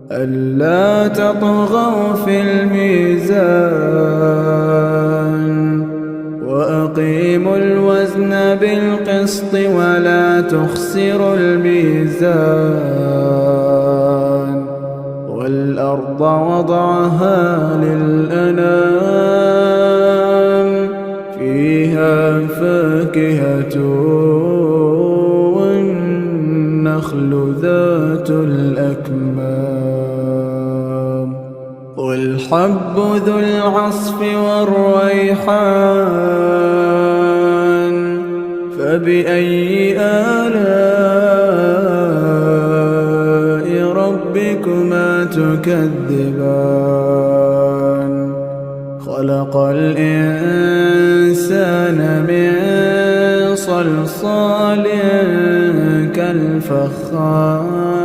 ألا تطغوا في الميزان وأقيموا الوزن بالقسط ولا تخسروا الميزان والأرض وضعها للأنام فيها فاكهة والنخل ذات الأكمام والحب ذو العصف والريحان فبأي آلاء ربكما تكذبان خلق الإنسان من صلصال كالفخار